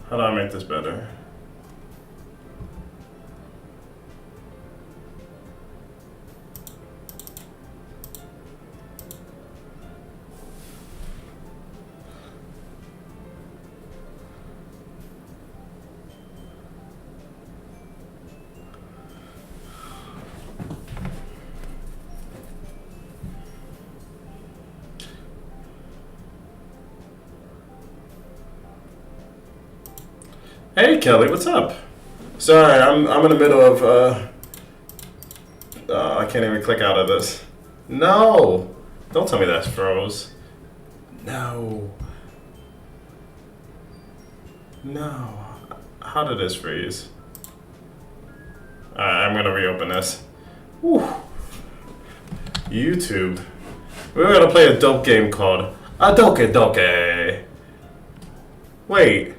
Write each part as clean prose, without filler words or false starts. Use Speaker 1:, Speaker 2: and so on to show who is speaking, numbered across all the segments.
Speaker 1: How do I make this better? Hey Kelly, what's up? Sorry, I'm in the middle of I can't even click out of this. No, don't tell me that's froze. No, no. How did this freeze? Alright, I'm gonna reopen this. Whew. YouTube. We're gonna play a dope game called DOKI DOKI. Wait,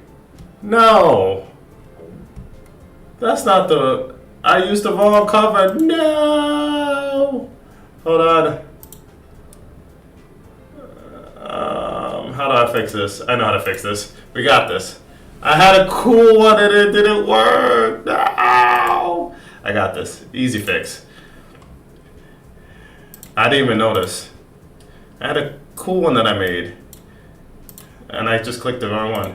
Speaker 1: no. That's not the. I used the wrong cover. No. Hold on. How do I fix this? I know how to fix this. We got this. I had a cool one and it didn't work. No. I got this. Easy fix. I didn't even notice. I had a cool one that I made. And I just clicked the wrong one.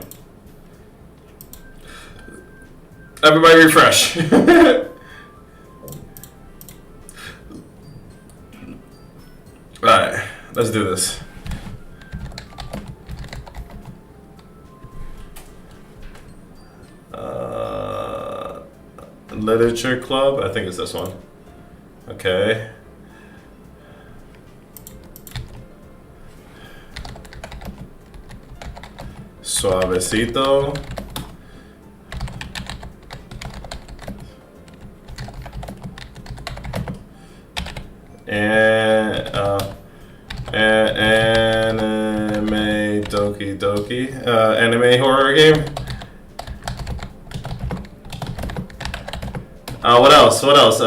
Speaker 1: Everybody refresh. Alright, let's do this. Literature Club? I think it's this one. Okay. Soavecito. Anime Doki Doki. Anime horror game. What else? What else?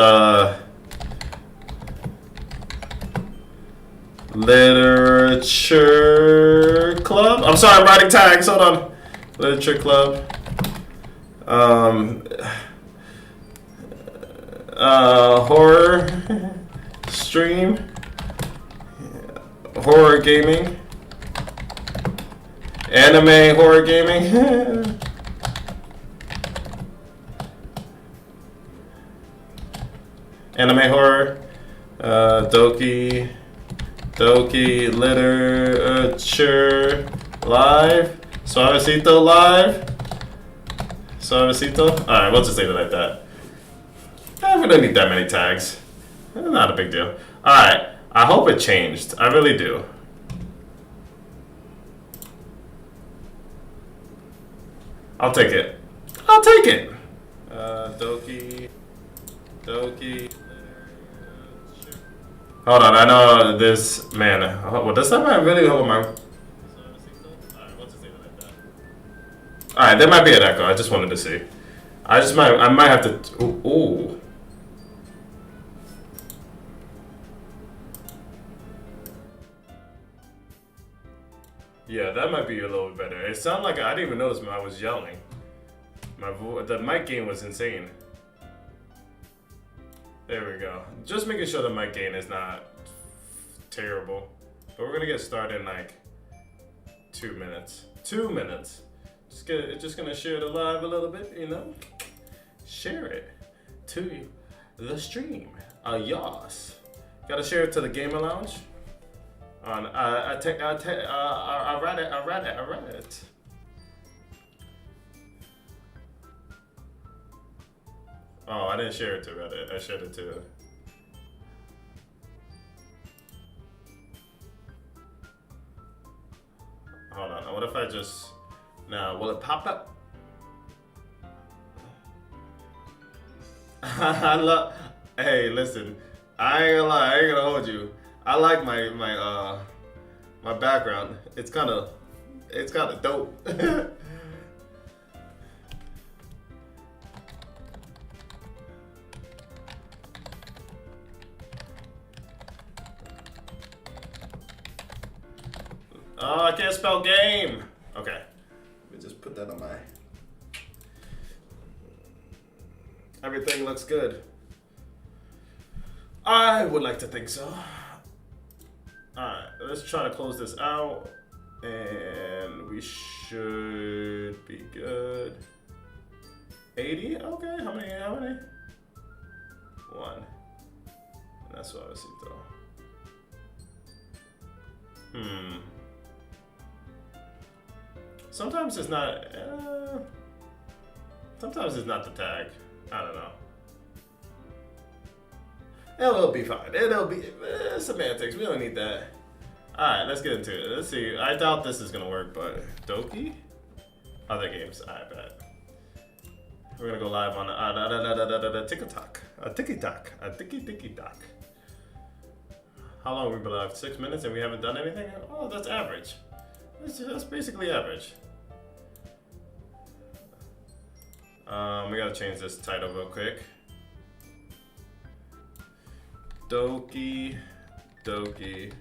Speaker 1: Literature Club? I'm sorry, I'm writing tags. Hold on. Literature Club. Horror stream. Horror gaming. Anime horror gaming. Anime horror. Doki Literature Live. Soavecito Live. Soavecito. Alright, we'll just leave it like that. We don't need that many tags. Not a big deal. Alright, I hope it changed. I really do. I'll take it. I'll take it. Doki. Hold on, I know this man. Well, does that man really hold my? Alright, we'll just leave it like that. Alright, there might be an echo. I just wanted to see. I might have to. Ooh. Yeah, that might be a little bit better. It sounded like I didn't even notice when I was yelling. The mic gain was insane. There we go. Just making sure the mic gain is not terrible. But we're gonna get started in like 2 minutes. 2 minutes. Just gonna share the live a little bit, you know. Share it to the stream. Yas. Gotta share it to the gamer lounge. I read it. Oh, I didn't share it to Reddit. I shared it to. Hold on. What if I just. Now, will it pop up? I love. Hey, listen. I ain't gonna lie. I ain't gonna hold you. I like my background. It's kind of dope. Oh, I can't spell game. Okay. Let me just put that on my Everything looks good. I would like to think so. Alright, let's try to close this out. And we should be good. 80? Okay, how many? One. And that's Soavecito. Sometimes it's not. Sometimes it's not the tag. I don't know. It'll be fine. It'll be semantics. We don't need that. All right, let's get into it. Let's see. I doubt this is gonna work, but Doki. Other games. I bet. We're gonna go live on TikTok. TikTok. How long have we been live? 6 minutes and we haven't done anything? Oh, that's average. That's basically average. We gotta change this title real quick. Doki Doki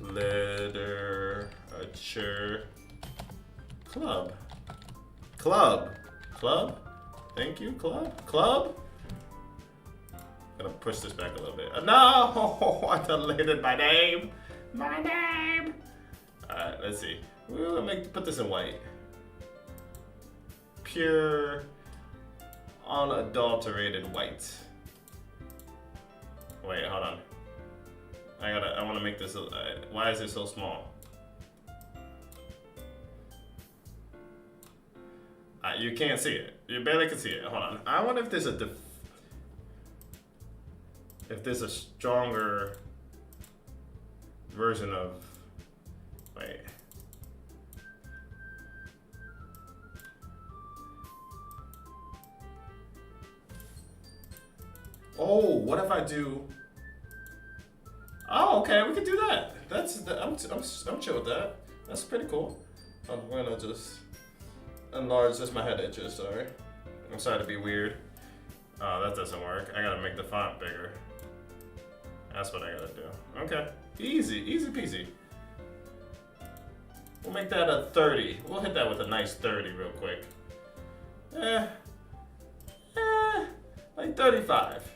Speaker 1: Literature Club. Club? Thank you, Club? Gonna push this back a little bit. No! I deleted my name! Alright, let's see. We'll put this in white. Pure, unadulterated white. Wait, hold on. I wanna make this, why is it so small? You can't see it. You barely can see it. Hold on. I wonder if there's a stronger version of, wait. Oh, what if I do? Oh, okay, we can do that. I'm chill with that. That's pretty cool. I'm gonna just enlarge this. My head itches. Sorry. I'm sorry to be weird. Oh, that doesn't work. I gotta make the font bigger. That's what I gotta do. Okay, easy peasy. We'll make that a 30. We'll hit that with a nice 30 real quick. Like 35.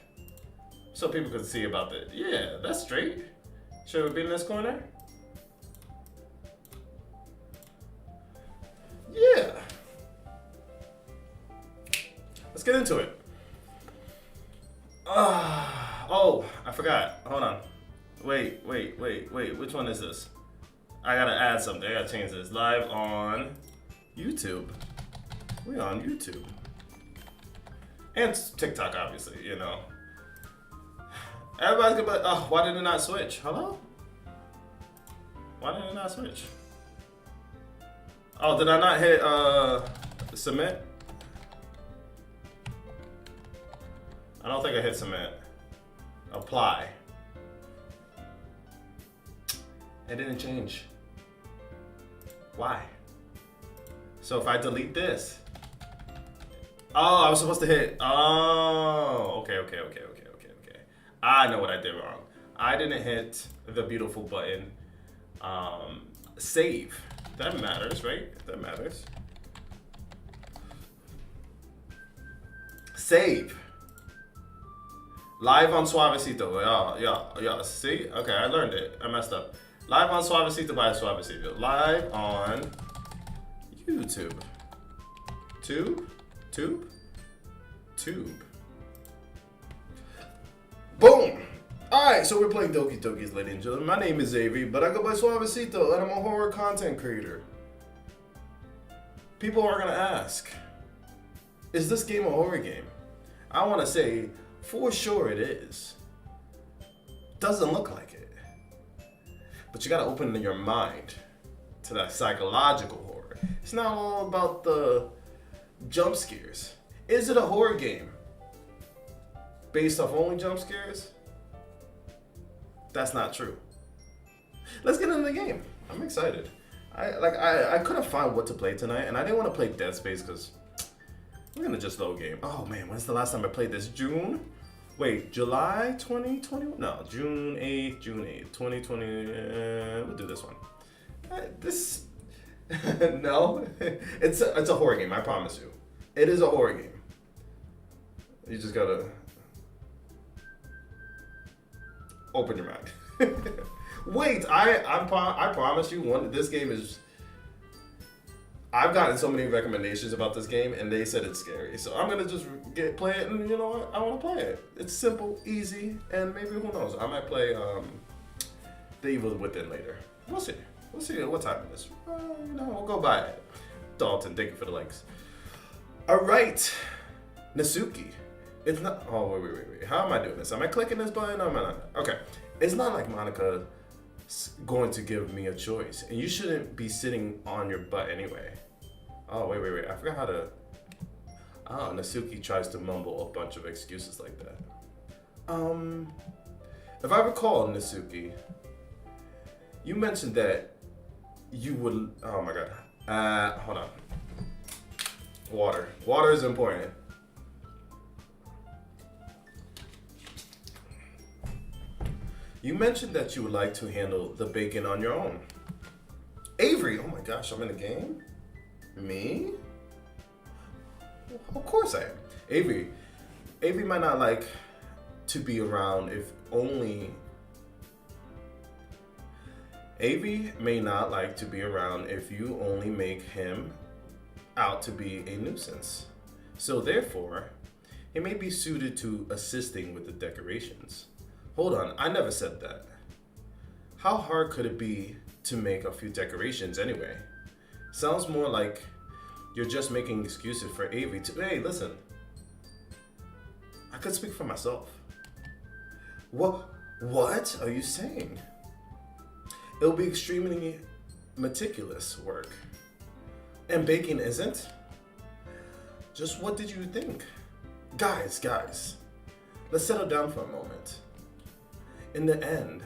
Speaker 1: So people can see about that. Yeah, that's straight. Should we be in this corner? Yeah. Let's get into it. Oh, I forgot. Hold on. Wait. Which one is this? I gotta add something. I gotta change this. Live on YouTube. We on YouTube. And TikTok, obviously, you know. Everybody's gonna be, oh, why did it not switch? Hello? Why did it not switch? Oh, did I not hit submit? I don't think I hit submit. Apply. It didn't change. Why? So if I delete this. Oh, I was supposed to hit. Oh, okay. I know what I did wrong. I didn't hit the beautiful button. Save. That matters, right? That matters. Save. Live on Soavecito. Yeah. See? Okay, I learned it. I messed up. Live on Soavecito by Soavecito. Live on YouTube. Tube. Boom! Alright, so we're playing Doki Dokis, ladies and gentlemen. My name is Xavier, but I go by Soavecito, and I'm a horror content creator. People are gonna ask, is this game a horror game? I wanna say, for sure it is. Doesn't look like it. But you gotta open your mind to that psychological horror. It's not all about the jump scares. Is it a horror game based off only jump scares? That's not true. Let's get into the game. I'm excited. I couldn't find what to play tonight, and I didn't want to play Dead Space because we're gonna just load game. Oh man, when's the last time I played this? July 2020? No, June 8th, 2020. We'll do this one. No, it's a horror game. I promise you, it is a horror game. You just gotta open your mind. Wait, I promise you, this game is. I've gotten so many recommendations about this game, and they said it's scary. So I'm gonna just play it, and you know what? I want to play it. It's simple, easy, and maybe who knows? I might play The Evil Within later. We'll see. We'll see what time it is. We'll go by it. Dalton, thank you for the likes. All right, Nasuki. It's not. Oh wait. How am I doing this? Am I clicking this button? Or am I not? Okay. It's not like Monica going to give me a choice, and you shouldn't be sitting on your butt anyway. Oh wait. I forgot how to. Oh, Nasuki tries to mumble a bunch of excuses like that. If I recall, Nasuki, you mentioned that you would. Oh my god. Hold on. Water. Water is important. You mentioned that you would like to handle the bacon on your own. Avery, oh my gosh, I'm in a game? Me? Of course I am. Avery might not like to be around if only... Avery may not like to be around if you only make him out to be a nuisance. So therefore, he may be suited to assisting with the decorations. Hold on, I never said that. How hard could it be to make a few decorations anyway? Sounds more like you're just making excuses for Avery to. Hey, listen. I could speak for myself. What are you saying? It'll be extremely meticulous work. And baking isn't? Just what did you think? Guys, let's settle down for a moment. In the end,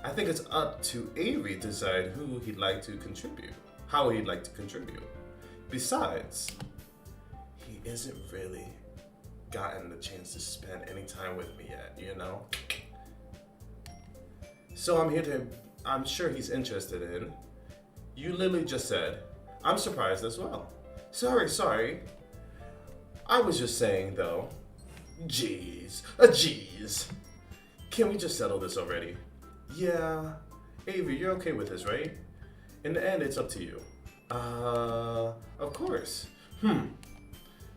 Speaker 1: I think it's up to Avery to decide who he'd like to contribute, how he'd like to contribute. Besides, he isn't really gotten the chance to spend any time with me yet, you know? So I'm sure he's interested in. You literally just said, I'm surprised as well. Sorry. I was just saying though, jeez. Can we just settle this already? Yeah. Avery, you're okay with this, right? In the end, it's up to you. Of course.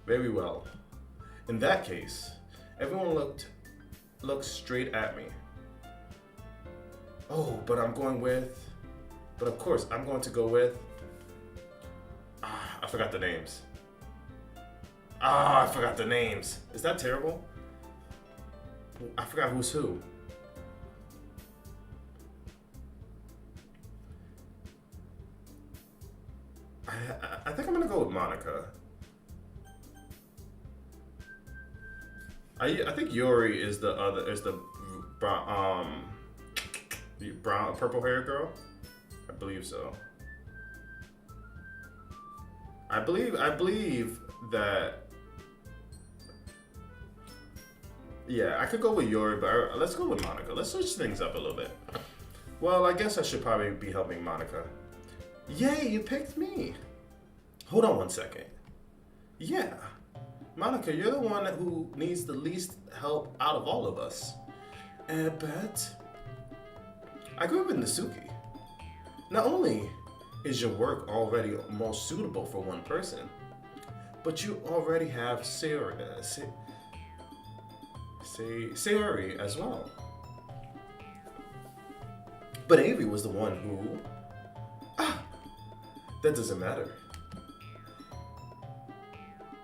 Speaker 1: Very well. In that case, everyone looked straight at me. Oh, but of course, I'm going to go with, I forgot the names. I forgot the names. Is that terrible? I forgot who's who. I think I'm gonna go with Monica. I think Yuri is the brown purple hair girl. I believe so. I believe that. Yeah, I could go with Yuri, but let's go with Monica. Let's switch things up a little bit. Well, I guess I should probably be helping Monica. Yay, you picked me. Hold on one second. Yeah, Monica, you're the one who needs the least help out of all of us. But I grew up in Nasuki. Not only is your work already most suitable for one person, but you already have Sayori as well. But Avery was the one who... that doesn't matter.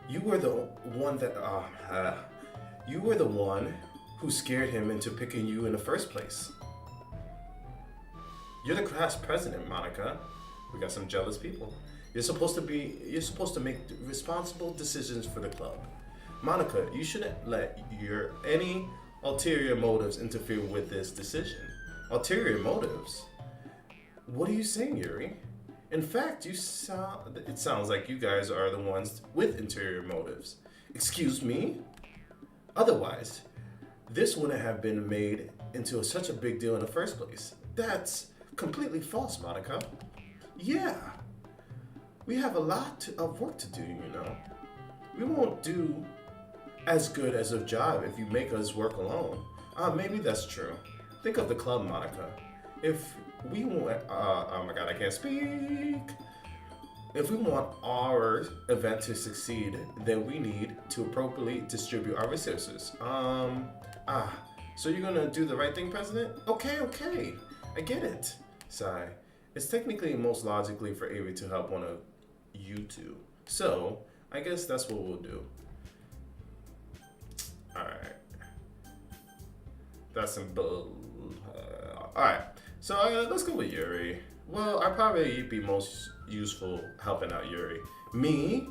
Speaker 1: You were the one who scared him into picking you in the first place. You're the class president, Monica. We got some jealous people. You're supposed to make responsible decisions for the club. Monica, you shouldn't let any ulterior motives interfere with this decision. Ulterior motives? What are you saying, Yuri? In fact, it sounds like you guys are the ones with interior motives. Excuse me? Otherwise, this wouldn't have been made into such a big deal in the first place. That's completely false, Monica. Yeah. We have a lot of work to do, you know. We won't do as good as a job if you make us work alone. Maybe that's true. Think of the club, Monica. If we want, oh my god, I can't speak. If we want our event to succeed, then we need to appropriately distribute our resources. So you're gonna do the right thing, President? Okay, I get it. Sigh. It's technically most logically for Avery to help one of you two. So, I guess that's what we'll do. Alright. That's some bull. Alright, so let's go with Yuri. Well, I'd probably be most useful helping out Yuri. Me?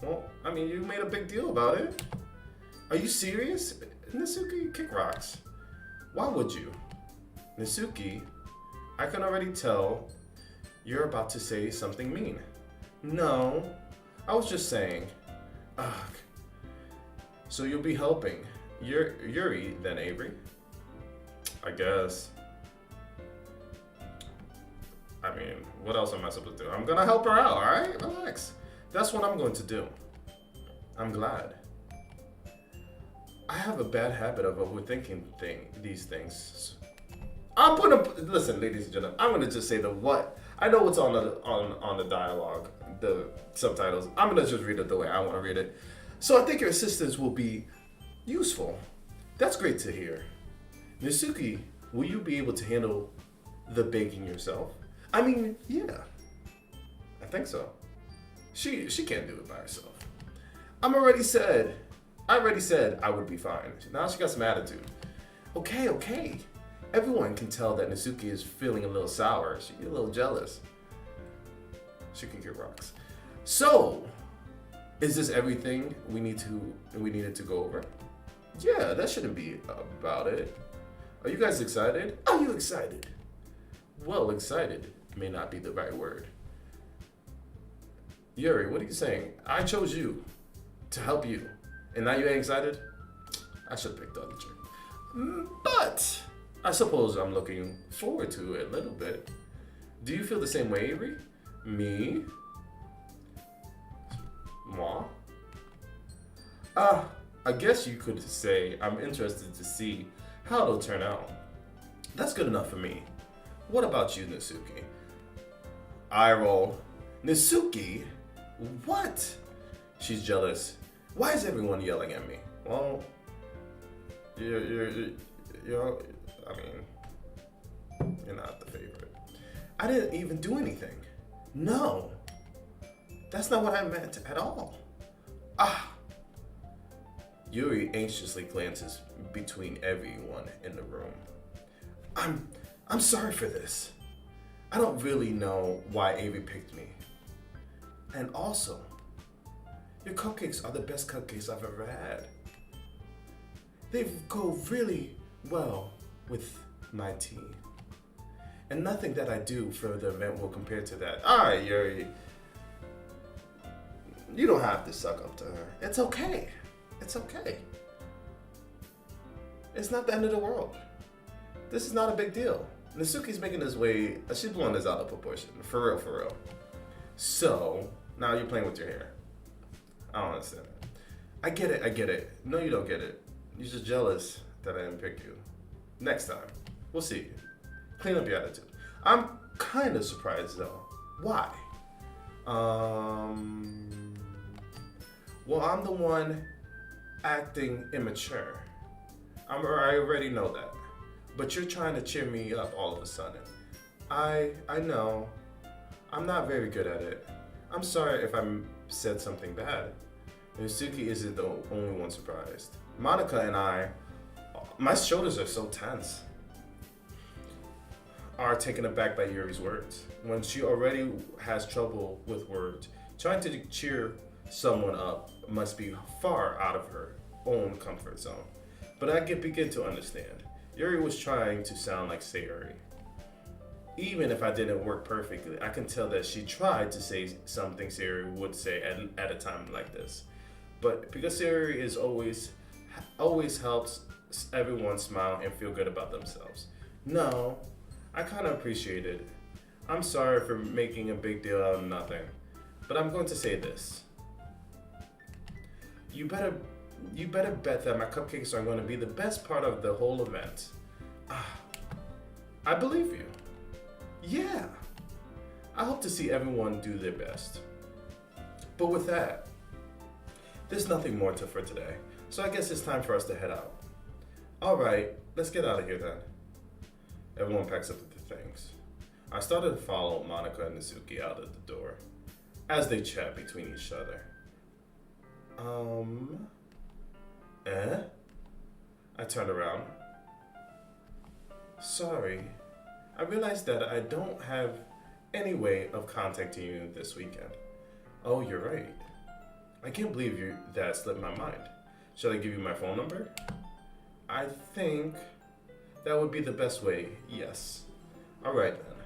Speaker 1: Well, I mean, you made a big deal about it. Are you serious? Natsuki, kick rocks. Why would you? Natsuki, I can already tell you're about to say something mean. No, I was just saying. Ugh. So you'll be helping Yuri then, Avery? I guess. I mean, what else am I supposed to do? I'm gonna help her out, alright? Relax. That's what I'm going to do. I'm glad. I have a bad habit of overthinking these things. I'm gonna listen, ladies and gentlemen. I'm gonna just say the what. I know what's on the dialogue, the subtitles. I'm gonna just read it the way I want to read it. So I think your assistance will be useful. That's great to hear. Natsuki, will you be able to handle the baking yourself? I mean, yeah. I think so. She can't do it by herself. I already said I would be fine. Now she got some attitude. Okay. Everyone can tell that Natsuki is feeling a little sour. She's a little jealous. She can get rocks. So, is this everything we needed to go over? Yeah, that shouldn't be about it. Are you guys excited? Are you excited? Well, excited may not be the right word. Yuri, what are you saying? I chose you to help you. And now you ain't excited? I should have picked the other chick. But I suppose I'm looking forward to it a little bit. Do you feel the same way, Avery? Me? Moi? I guess you could say I'm interested to see how it'll turn out. That's good enough for me. What about you, Natsuki? Eye roll. Natsuki? What? She's jealous. Why is everyone yelling at me? Well, you're not the favorite. I didn't even do anything. No. That's not what I meant at all. Yuri anxiously glances between everyone in the room. I'm sorry for this. I don't really know why Avery picked me. And also, your cupcakes are the best cupcakes I've ever had. They go really well with my tea. And nothing that I do for the event will compare to that. Alright, Yuri. You don't have to suck up to her. It's okay. It's okay. It's not the end of the world. This is not a big deal. Natsuki's making this way, she's blowing this out of proportion. For real. So, now you're playing with your hair. I don't understand that. I get it. No, you don't get it. You're just jealous that I didn't pick you. Next time. We'll see. Clean up your attitude. I'm kind of surprised though. Why? Well, I'm the one acting immature. I already know that. But you're trying to cheer me up all of a sudden. I know. I'm not very good at it. I'm sorry if I said something bad. Natsuki isn't the only one surprised. Monica and my shoulders are so tense. Are taken aback by Yuri's words. When she already has trouble with words, trying to cheer someone up must be far out of her own comfort zone. But I begin to understand. Yuri was trying to sound like Sayuri. Even if I didn't work perfectly, I can tell that she tried to say something Sayuri would say at a time like this. But because Sayuri is always helps everyone smile and feel good about themselves. No, I kind of appreciate it. I'm sorry for making a big deal out of nothing, but I'm going to say this. You better You better bet that my cupcakes are going to be the best part of the whole event. Ah, I believe you. Yeah. I hope to see everyone do their best. But with that, there's nothing more for today. So I guess it's time for us to head out. All right, let's get out of here then. Everyone packs up their things. I started to follow Monica and Nizuki out of the door as they chat between each other. I turned around. Sorry, I realized that I don't have any way of contacting you this weekend. Oh, you're right. I can't believe that slipped my mind. Shall I give you my phone number? I think that would be the best way, yes. Alright then.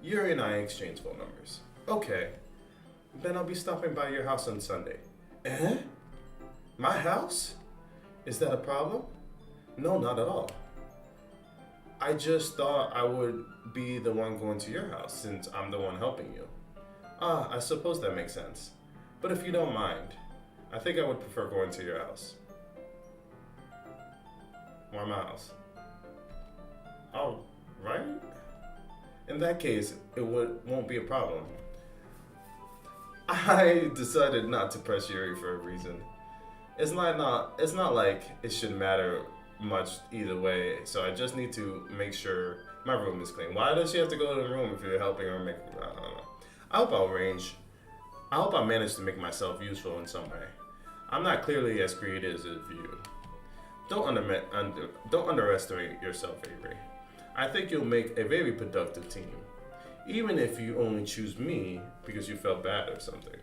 Speaker 1: Yuri and I exchange phone numbers. Okay. Then I'll be stopping by your house on Sunday. My house? Is that a problem? No, not at all. I just thought I would be the one going to your house since I'm the one helping you. I suppose that makes sense. But if you don't mind, I think I would prefer going to your house. Why my house? Oh, right? In that case, it won't be a problem. I decided not to press Yuri for a reason. It's not like it should matter much either way, so I just need to make sure my room is clean. Why does she have to go to the room if you're helping her make, I don't know. I hope I manage to make myself useful in some way. I'm not clearly as creative as you. Don't underestimate yourself, Avery. I think you'll make a very productive team, even if you only choose me because you felt bad or something.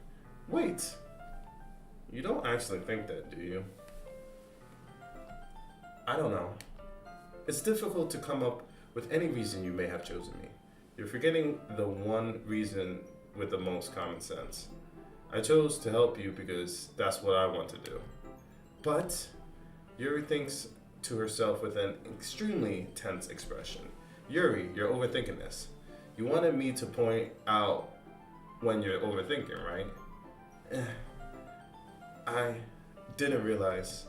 Speaker 1: Wait, you don't actually think that, do you? I don't know. It's difficult to come up with any reason you may have chosen me. You're forgetting the one reason with the most common sense. I chose to help you because that's what I want to do. But Yuri thinks to herself with an extremely tense expression. Yuri, you're overthinking this. You wanted me to point out when you're overthinking, right? I didn't realize.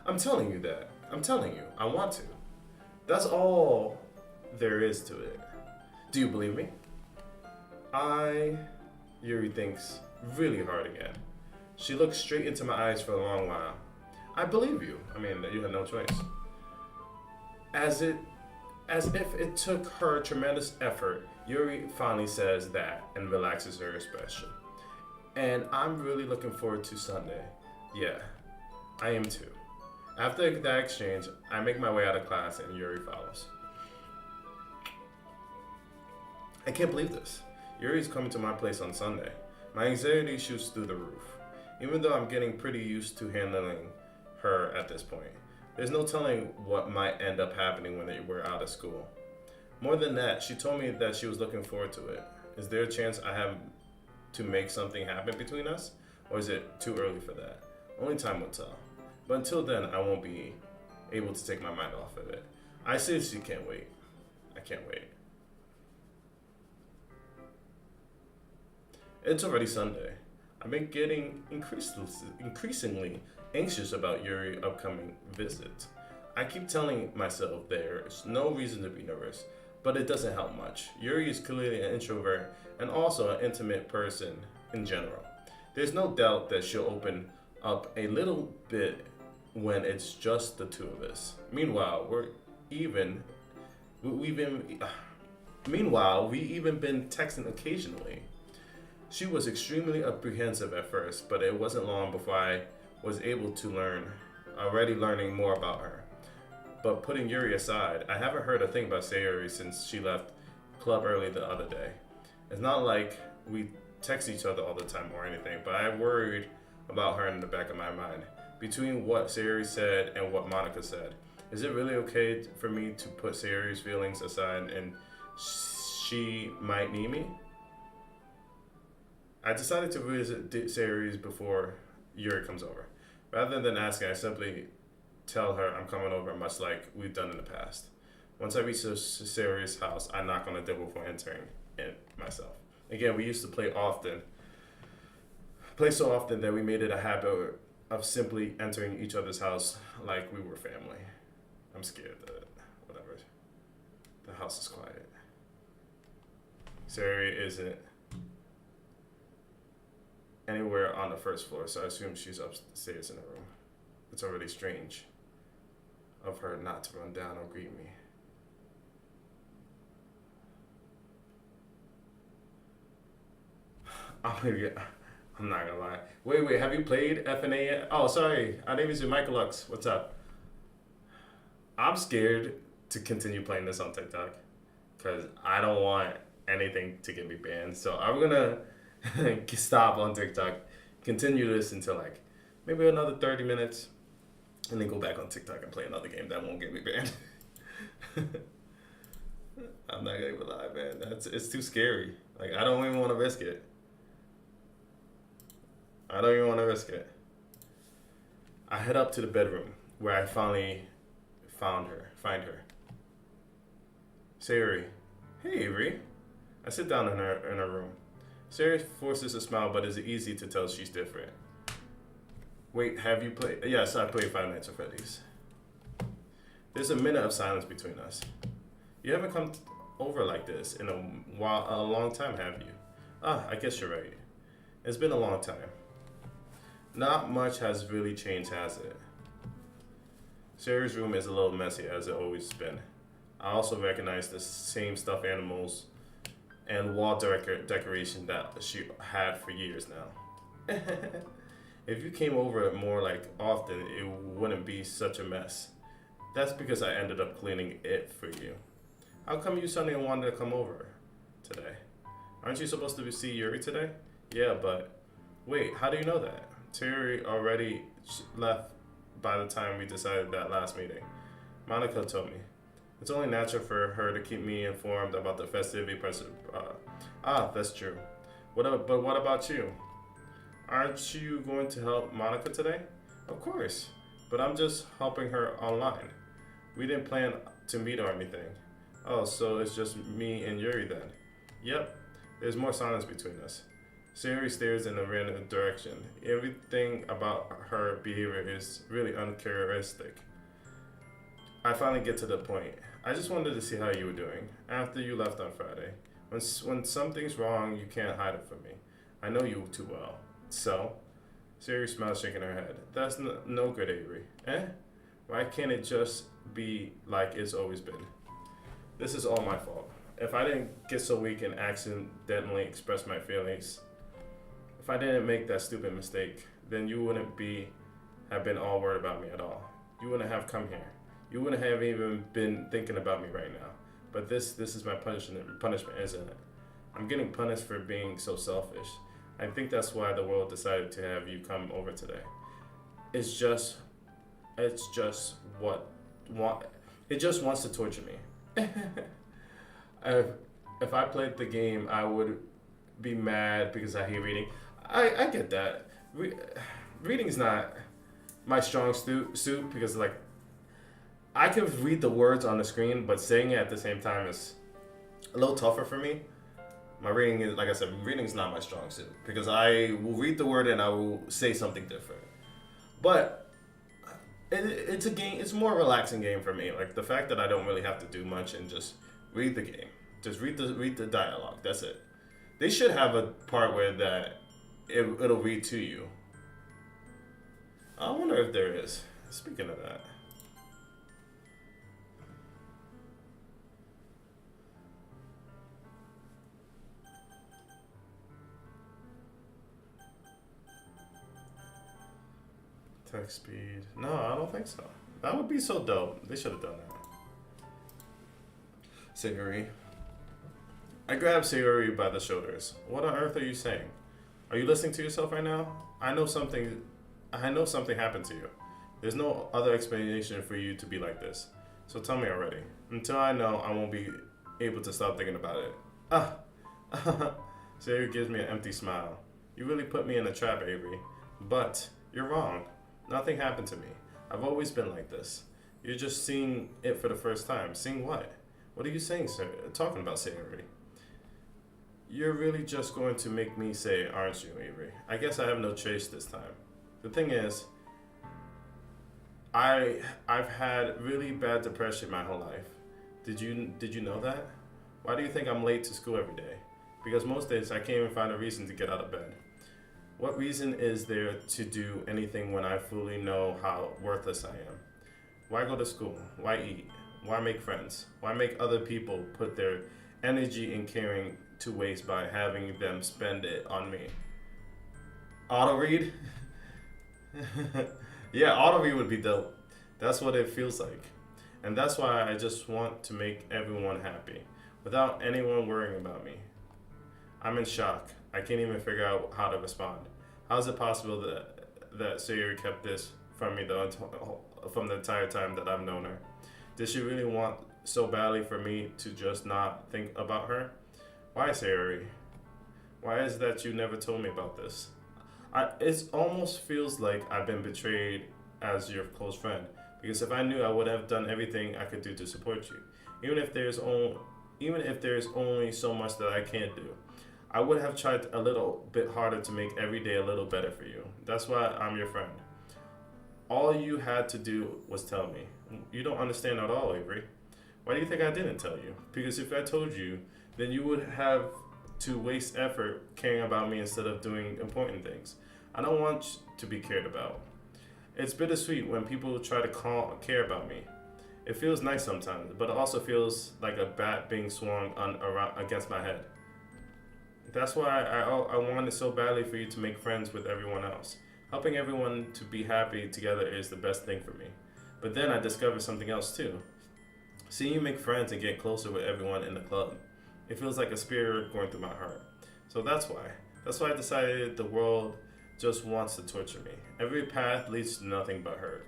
Speaker 1: I'm telling you that. I'm telling you, I want to. That's all there is to it. Do you believe me? Yuri thinks really hard again. She looks straight into my eyes for a long while. I believe you. I mean, you had no choice. As if it took her tremendous effort, Yuri finally says that and relaxes her expression. And I'm really looking forward to Sunday. Yeah, I am too. After that exchange, I make my way out of class and Yuri follows. I can't believe this. Yuri's coming to my place on Sunday. My anxiety shoots through the roof, even though I'm getting pretty used to handling her at this point. There's no telling what might end up happening when we're out of school. More than that, she told me that she was looking forward to it. Is there a chance I have to make something happen between us? Or is it too early for that? Only time will tell. But until then, I won't be able to take my mind off of it. I seriously can't wait. I can't wait. It's already Sunday. I've been getting increasingly anxious about Yuri's upcoming visit. I keep telling myself there's no reason to be nervous, but it doesn't help much. Yuri is clearly an introvert and also an intimate person in general. There's no doubt that she'll open up a little bit when it's just the two of us. Meanwhile, we've even been texting occasionally. She was extremely apprehensive at first, but it wasn't long before I was able to already learning more about her. But putting Yuri aside, I haven't heard a thing about Sayuri since she left club early the other day. It's not like we text each other all the time or anything, but I worried about her in the back of my mind. Between what Sayuri said and what Monica said, is it really okay for me to put Sayuri's feelings aside and she might need me? I decided to visit Sayuri's before Yuri comes over. Rather than asking, I simply tell her I'm coming over, much like we've done in the past. Once I reach Sayuri's house, I knock on the door before entering in myself. Again, we used to play so often that we made it a habit of simply entering each other's house like we were family. I'm scared that whatever. The house is quiet. Sari isn't anywhere on the first floor, so I assume she's upstairs in her room. It's already strange of her not to run down or greet me. I'm not gonna lie. Wait, have you played FNA yet? Oh, sorry. I didn't even see Michael Lux. What's up? I'm scared to continue playing this on TikTok because I don't want anything to get me banned. So I'm gonna stop on TikTok, continue this until like maybe another 30 minutes, and then go back on TikTok and play another game that won't get me banned. I'm not gonna even lie, man. It's too scary. Like I don't even want to risk it. I don't even want to risk it. I head up to the bedroom where I finally find her. Sari. Hey, Avery. I sit down in her room. Sari forces a smile, but it's easy to tell she's different. Wait, have you played? Yes, I played Five Nights at Freddy's. There's a minute of silence between us. You haven't come over like this in a long time, have you? I guess you're right. It's been a long time. Not much has really changed, has it? Sari's room is a little messy, as it always been. I also recognize the same stuffed animals and wall decoration that she had for years now. If you came over more like often, it wouldn't be such a mess. That's because I ended up cleaning it for you. How come you suddenly wanted to come over today? Aren't you supposed to see Yuri today? Yeah, but wait, how do you know that? Terry already left by the time we decided that last meeting. Monica told me. It's only natural for her to keep me informed about the festivity. That's true. But what about you? Aren't you going to help Monica today? Of course, but I'm just helping her online. We didn't plan to meet or anything. Oh, so it's just me and Yuri then? Yep, there's more silence between us. Sari stares in a random direction. Everything about her behavior is really uncharacteristic. I finally get to the point. I just wanted to see how you were doing after you left on Friday. When something's wrong, you can't hide it from me. I know you too well. So? Sari smiles, shaking her head. That's no good, Avery. Why can't it just be like it's always been? This is all my fault. If I didn't get so weak and accidentally express my feelings, if I didn't make that stupid mistake, then you wouldn't have been all worried about me at all. You wouldn't have come here. You wouldn't have even been thinking about me right now. But this is my punishment, isn't it? I'm getting punished for being so selfish. I think that's why the world decided to have you come over today. It just wants to torture me. If I played the game, I would be mad because I hate reading. I get that. Reading is not my strong suit because like I can read the words on the screen, but saying it at the same time is a little tougher for me. My reading is, like I said, reading is not my strong suit because I will read the word and I will say something different. But it's a game. It's a more relaxing game for me. Like the fact that I don't really have to do much and just read the game, just read the dialogue. That's it. They should have a part where it'll read to you. I wonder if there is. Speaking of that. Text speed. No, I don't think so. That would be so dope. They should have done that. Sayuri. I grabbed Sayuri by the shoulders. What on earth are you saying? Are you listening to yourself right now? I know something happened to you. There's no other explanation for you to be like this. So tell me already. Until I know, I won't be able to stop thinking about it. Sayuri gives me an empty smile. You really put me in a trap, Avery. But you're wrong. Nothing happened to me. I've always been like this. You're just seeing it for the first time. Seeing what? What are you saying, sir? Talking about Sayuri. You're really just going to make me say, aren't you, Avery? I guess I have no choice this time. The thing is, I've had really bad depression my whole life. Did you know that? Why do you think I'm late to school every day? Because most days I can't even find a reason to get out of bed. What reason is there to do anything when I fully know how worthless I am? Why go to school? Why eat? Why make friends? Why make other people put their energy and caring to waste by having them spend it on me? Auto read? Yeah, auto read would be dope. That's what it feels like. And that's why I just want to make everyone happy without anyone worrying about me. I'm in shock. I can't even figure out how to respond. How is it possible that Sayuri kept this from me from the entire time that I've known her? Did she really want so badly for me to just not think about her? Why, Sayuri? Why is it that you never told me about this? It almost feels like I've been betrayed as your close friend. Because if I knew, I would have done everything I could do to support you. Even if there's only so much that I can't do. I would have tried a little bit harder to make every day a little better for you. That's why I'm your friend. All you had to do was tell me. You don't understand at all, Avery. Why do you think I didn't tell you? Because if I told you, then you would have to waste effort caring about me instead of doing important things. I don't want to be cared about. It's bittersweet when people try to care about me. It feels nice sometimes, but it also feels like a bat being swung around against my head. That's why I wanted so badly for you to make friends with everyone else. Helping everyone to be happy together is the best thing for me. But then I discovered something else too. Seeing you make friends and get closer with everyone in the club, it feels like a spirit going through my heart. So that's why. That's why I decided the world just wants to torture me. Every path leads to nothing but hurt.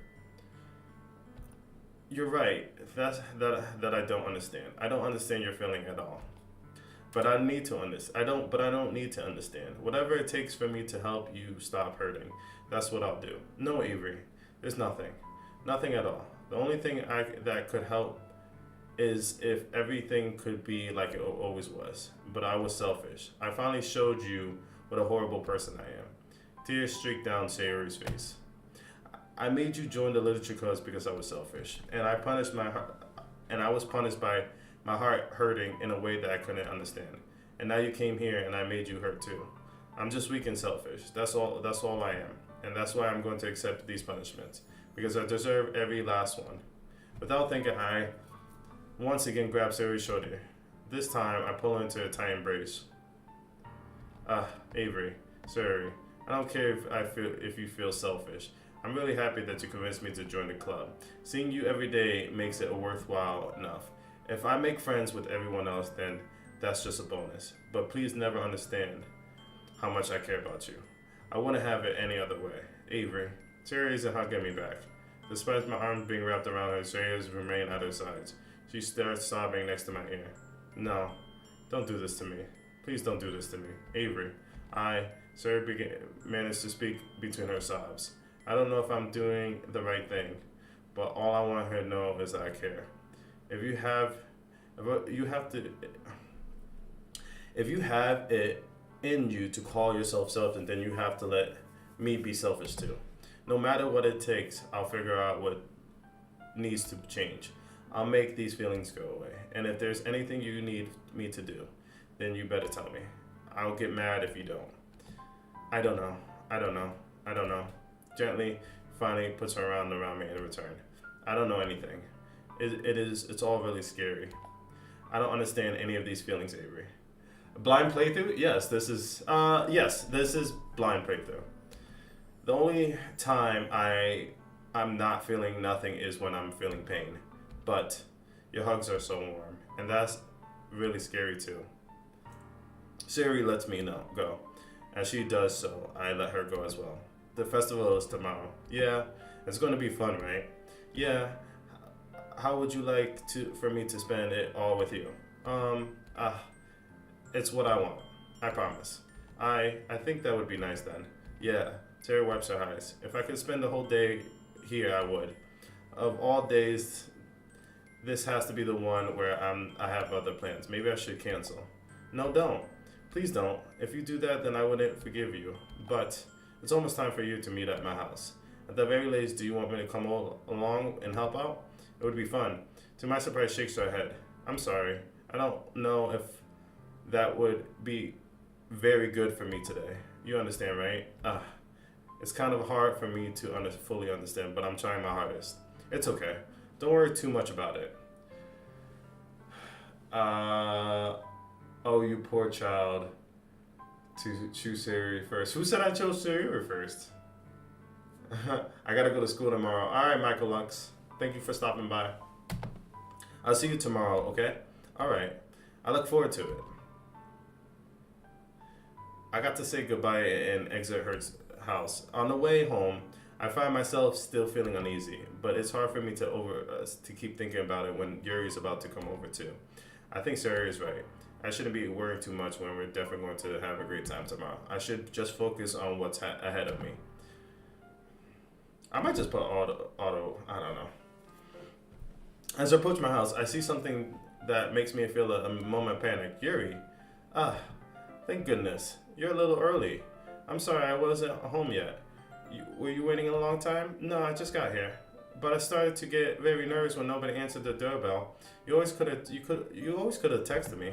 Speaker 1: You're right. That I don't understand. I don't understand your feeling at all. But I need to understand. I don't need to understand. Whatever it takes for me to help you stop hurting, that's what I'll do. No, Avery, there's nothing, nothing at all. The only thing that could help is if everything could be like it always was. But I was selfish. I finally showed you what a horrible person I am. Tears streaked down Sayori's face. I made you join the literature class because I was selfish, and I was punished by my heart hurting in a way that I couldn't understand. And now you came here and I made you hurt too. I'm just weak and selfish. That's all I am. And that's why I'm going to accept these punishments. Because I deserve every last one. Without thinking, I once again grab Sayori's shoulder. This time I pull her into a tight embrace. Avery, Sayori, I don't care if you feel selfish. I'm really happy that you convinced me to join the club. Seeing you every day makes it worthwhile enough. If I make friends with everyone else, then that's just a bonus. But please never understand how much I care about you. I wouldn't have it any other way. Avery, Sayori isn't hugging me back. Despite my arms being wrapped around her, Sayori's remain at her sides. She starts sobbing next to my ear. No, don't do this to me. Please don't do this to me. Avery, Sayori managed to speak between her sobs. I don't know if I'm doing the right thing, but all I want her to know is that I care. If you have it in you to call yourself selfish, then you have to let me be selfish too. No matter what it takes, I'll figure out what needs to change. I'll make these feelings go away. And if there's anything you need me to do, then you better tell me. I'll get mad if you don't. I don't know. Gently, finally puts her arm around me in return. I don't know anything. It's all really scary. I don't understand any of these feelings, Avery. Blind playthrough? Yes, this is blind playthrough. The only time I'm not feeling nothing is when I'm feeling pain. But your hugs are so warm, and that's really scary too. Sayori lets me go. As she does so, I let her go as well. The festival is tomorrow. Yeah, it's going to be fun, right? Yeah. How would you like for me to spend it all with you? It's what I want. I promise. I think that would be nice then. Yeah. Terry wipes her eyes. If I could spend the whole day here, I would. Of all days, this has to be the one where I have other plans. Maybe I should cancel. No, don't. Please don't. If you do that, then I wouldn't forgive you. But it's almost time for you to meet at my house. At the very least, do you want me to come along and help out? It would be fun. To my surprise, shakes her head. I'm sorry. I don't know if that would be very good for me today. You understand, right? It's kind of hard for me to fully understand, but I'm trying my hardest. It's okay. Don't worry too much about it. Oh, you poor child. To choose Sayuri first. Who said I chose Sayuri first? I gotta go to school tomorrow. Alright, Michael Lux. Thank you for stopping by. I'll see you tomorrow, okay? Alright. I look forward to it. I got to say goodbye and exit her house. On the way home, I find myself still feeling uneasy, but it's hard for me to keep thinking about it when Yuri's about to come over too. I think Sayuri is right. I shouldn't be worrying too much when we're definitely going to have a great time tomorrow. I should just focus on what's ahead of me. I might just put auto, I don't know. As I approach my house, I see something that makes me feel a moment of panic. Yuri, thank goodness. You're a little early. I'm sorry I wasn't home yet. Were you waiting a long time? No, I just got here. But I started to get very nervous when nobody answered the doorbell. You always could have texted me.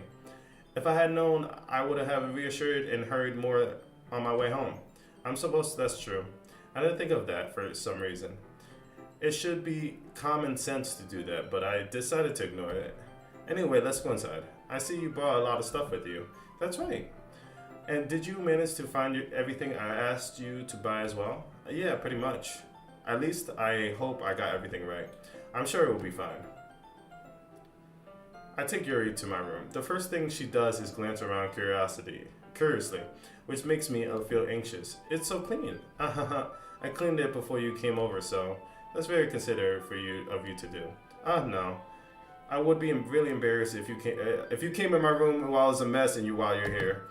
Speaker 1: If I had known, I would have reassured and hurried more on my way home. That's true. I didn't think of that for some reason. It should be common sense to do that, but I decided to ignore it. Anyway, let's go inside. I see you brought a lot of stuff with you. That's right. And did you manage to find everything I asked you to buy as well? Yeah, pretty much. At least I hope I got everything right. I'm sure it will be fine. I take Yuri to my room. The first thing she does is glance around curiously, which makes me feel anxious. It's so clean. I cleaned it before you came over, so that's very considerate of you to do. No. I would be really embarrassed if you came in my room while it's a mess and while you're here.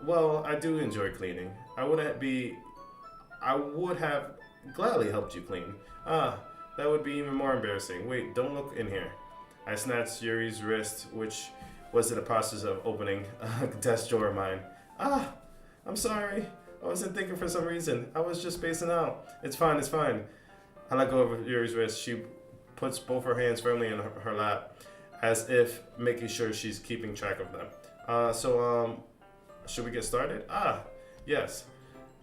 Speaker 1: Well, I do enjoy cleaning. I would have gladly helped you clean. That would be even more embarrassing. Wait, don't look in here. I snatched Yuri's wrist, which was in the process of opening a desk drawer of mine. I'm sorry. I wasn't thinking for some reason. I was just spacing out. It's fine. I let go of Yuri's wrist. She puts both her hands firmly in her lap, as if making sure she's keeping track of them. Should we get started? Yes.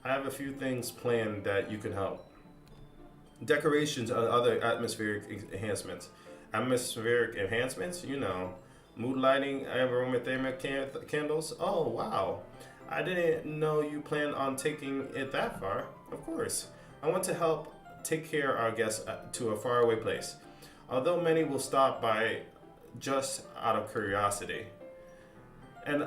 Speaker 1: I have a few things planned that you can help. Decorations and other atmospheric enhancements. Atmospheric enhancements? You know, mood lighting, aromathermic candles. Oh, wow. I didn't know you planned on taking it that far. Of course. I want to help take care of our guests to a faraway place. Although many will stop by just out of curiosity. And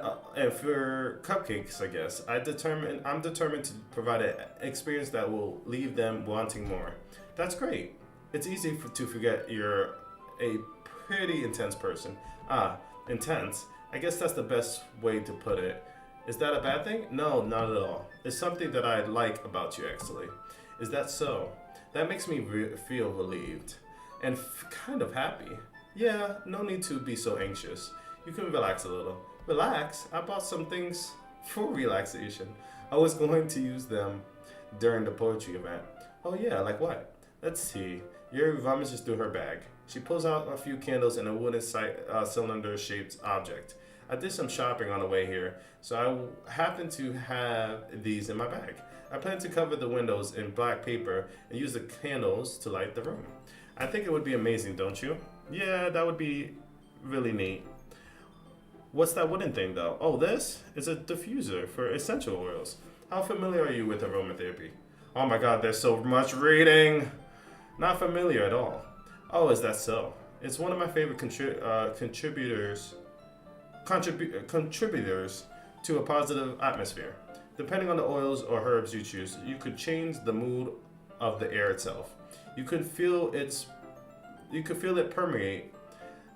Speaker 1: for cupcakes, I guess, I'm determined to provide an experience that will leave them wanting more. That's great. It's easy to forget you're a pretty intense person. Intense? I guess that's the best way to put it. Is that a bad thing? No, not at all. It's something that I like about you, actually. Is that so? That makes me feel relieved and kind of happy. Yeah, no need to be so anxious. You can relax a little. Relax? I bought some things for relaxation. I was going to use them during the poetry event. Oh yeah, like what? Let's see. Yuri rummages through her bag. She pulls out a few candles and a wooden cylinder-shaped object. I did some shopping on the way here, so I happen to have these in my bag. I plan to cover the windows in black paper and use the candles to light the room. I think it would be amazing, don't you? Yeah, that would be really neat. What's that wooden thing, though? Oh, this is a diffuser for essential oils. How familiar are you with aromatherapy? Oh my god, there's so much reading! Not familiar at all. Oh, is that so? It's one of my favorite contributors to a positive atmosphere. Depending on the oils or herbs you choose, you could change the mood of the air itself. You could feel it permeate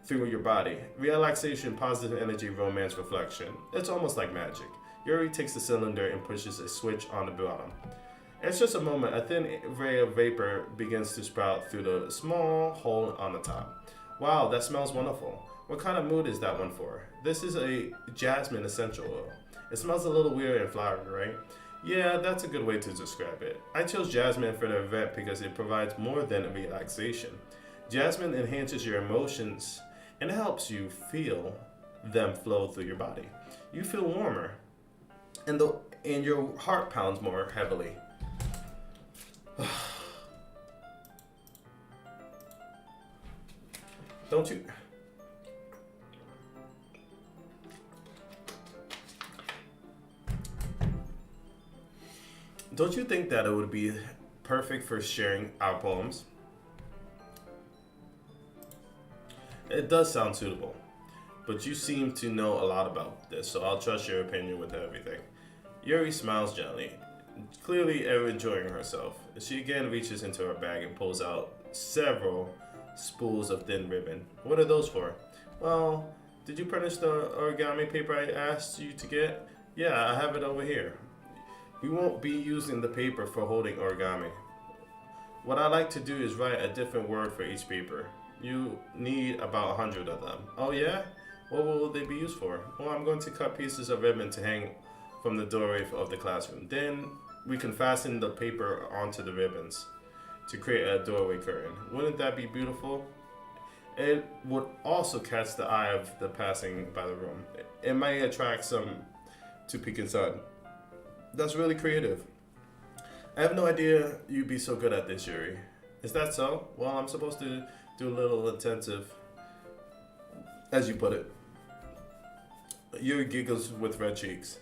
Speaker 1: through your body. Relaxation, positive energy, romance, reflection. It's almost like magic. Yuri takes the cylinder and pushes a switch on the bottom. It's just a moment. A thin ray of vapor begins to sprout through the small hole on the top. Wow, that smells wonderful. What kind of mood is that one for? This is a jasmine essential oil. It smells a little weird and flowery, right? Yeah, that's a good way to describe it. I chose jasmine for the event because it provides more than a relaxation. Jasmine enhances your emotions and helps you feel them flow through your body. You feel warmer, and your heart pounds more heavily. Don't you? Don't you think that it would be perfect for sharing our poems? It does sound suitable, but you seem to know a lot about this, so I'll trust your opinion with everything. Yuri smiles gently, clearly enjoying herself. She again reaches into her bag and pulls out several spools of thin ribbon. What are those for? Well, did you furnish the origami paper I asked you to get? Yeah, I have it over here. We won't be using the paper for holding origami. What I like to do is write a different word for each paper. You need about 100 of them. Oh yeah? What will they be used for? Well, I'm going to cut pieces of ribbon to hang from the doorway of the classroom. Then we can fasten the paper onto the ribbons to create a doorway curtain. Wouldn't that be beautiful? It would also catch the eye of the passing by the room. It might attract some to peek inside. That's really creative. I have no idea you'd be so good at this, Yuri. Is that so? Well, I'm supposed to do a little intensive, as you put it. Yuri giggles with red cheeks.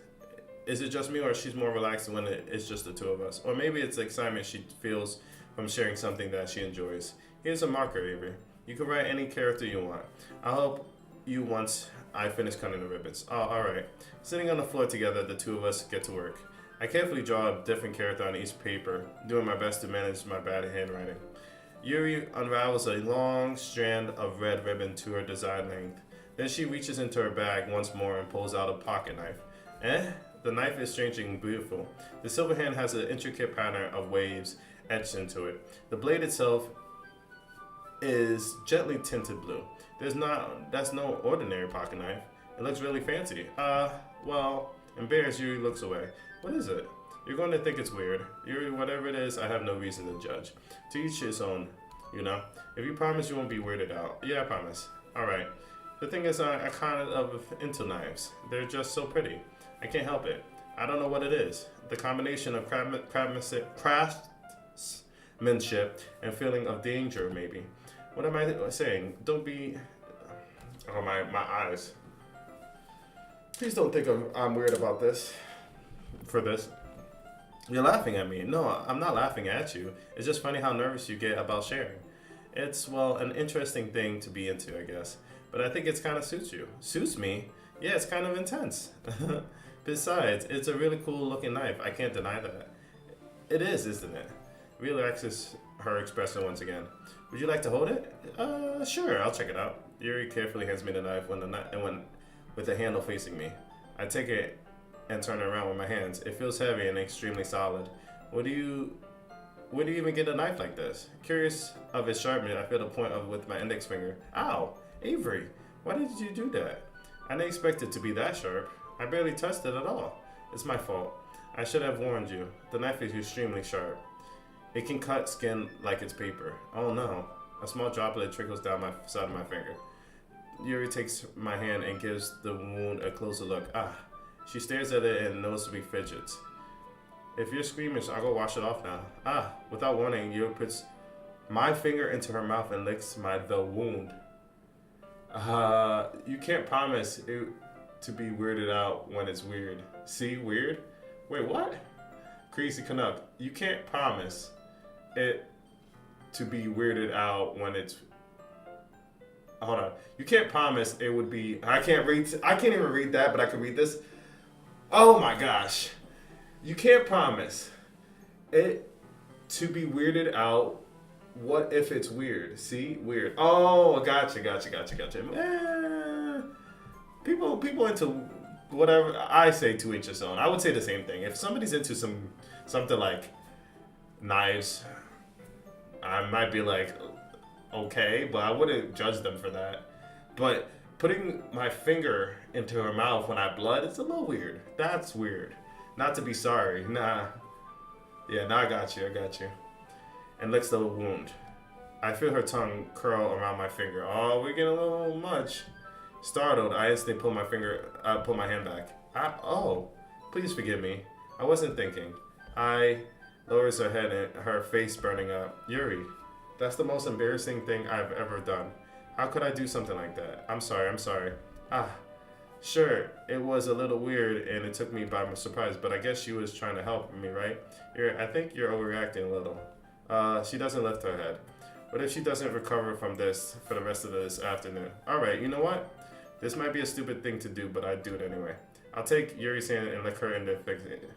Speaker 1: Is it just me, or she's more relaxed when it's just the two of us? Or maybe it's the excitement she feels from sharing something that she enjoys. Here's a marker, Avery. You can write any character you want. I'll help you once I finish cutting the ribbons. Oh, alright. Sitting on the floor together, the two of us get to work. I carefully draw a different character on each paper, doing my best to manage my bad handwriting. Yuri unravels a long strand of red ribbon to her desired length. Then she reaches into her bag once more and pulls out a pocket knife. The knife is strangely beautiful. The silver hand has an intricate pattern of waves etched into it. The blade itself is gently tinted blue. That's no ordinary pocket knife. It looks really fancy. Well, embarrassed, Yuri looks away. What is it? You're going to think it's weird. Yuri, whatever it is, I have no reason to judge. To each his own, you know? If you promise you won't be weirded out. Yeah, I promise. Alright. The thing is, I kind of into knives. They're just so pretty. I can't help it. I don't know what it is. The combination of craftsmanship and feeling of danger, maybe. What am I saying? Don't be... Oh, my eyes. Please don't think I'm weird about this. For this. You're laughing at me. No, I'm not laughing at you. It's just funny how nervous you get about sharing. It's, well, an interesting thing to be into, I guess. But I think it's kind of suits you. Suits me? Yeah, it's kind of intense. Besides, it's a really cool looking knife. I can't deny that. It is, isn't it? Relaxes her expression once again. Would you like to hold it? Sure, I'll check it out. Yuri carefully hands me the knife with the handle facing me. I take it and turn it around with my hands. It feels heavy and extremely solid. Where do you even get a knife like this? Curious of its sharpness, I feel the point of it with my index finger. Ow! Avery, why did you do that? I didn't expect it to be that sharp. I barely touched it at all. It's my fault. I should have warned you. The knife is extremely sharp. It can cut skin like it's paper. Oh no. A small droplet trickles down my side of my finger. Yuri takes my hand and gives the wound a closer look. She stares at it and noticeably fidgets. If you're squeamish, I'll go wash it off now. Without warning, Yuri puts my finger into her mouth and licks the wound. You can't promise it to be weirded out when it's weird. See, weird? Wait, what? Crazy Canuck, you can't promise it to be weirded out when it's... Hold on. You can't promise it would be... I can't even read that, but I can read this. Oh my gosh. You can't promise it to be weirded out. What if it's weird? See? Weird. Oh, gotcha. People into whatever. I say to each his own. I would say the same thing. If somebody's into something like knives, I might be like, okay, but I wouldn't judge them for that. But putting my finger into her mouth when I blood, it's a little weird. That's weird. Not to be sorry. Nah. Yeah, now I got you. I got you. And licks the wound. I feel her tongue curl around my finger. Oh, we're getting a little much. Startled, I instantly pull my hand back. Oh, please forgive me. I wasn't thinking. I lowers her head and her face burning up. Yuri, that's the most embarrassing thing I've ever done. How could I do something like that? I'm sorry. Ah, sure, it was a little weird and it took me by surprise, but I guess she was trying to help me, right? I think you're overreacting a little. She doesn't lift her head. What if she doesn't recover from this for the rest of this afternoon? Alright, you know what? This might be a stupid thing to do, but I'd do it anyway. I'll take Yuri's hand and lick her into fixing it.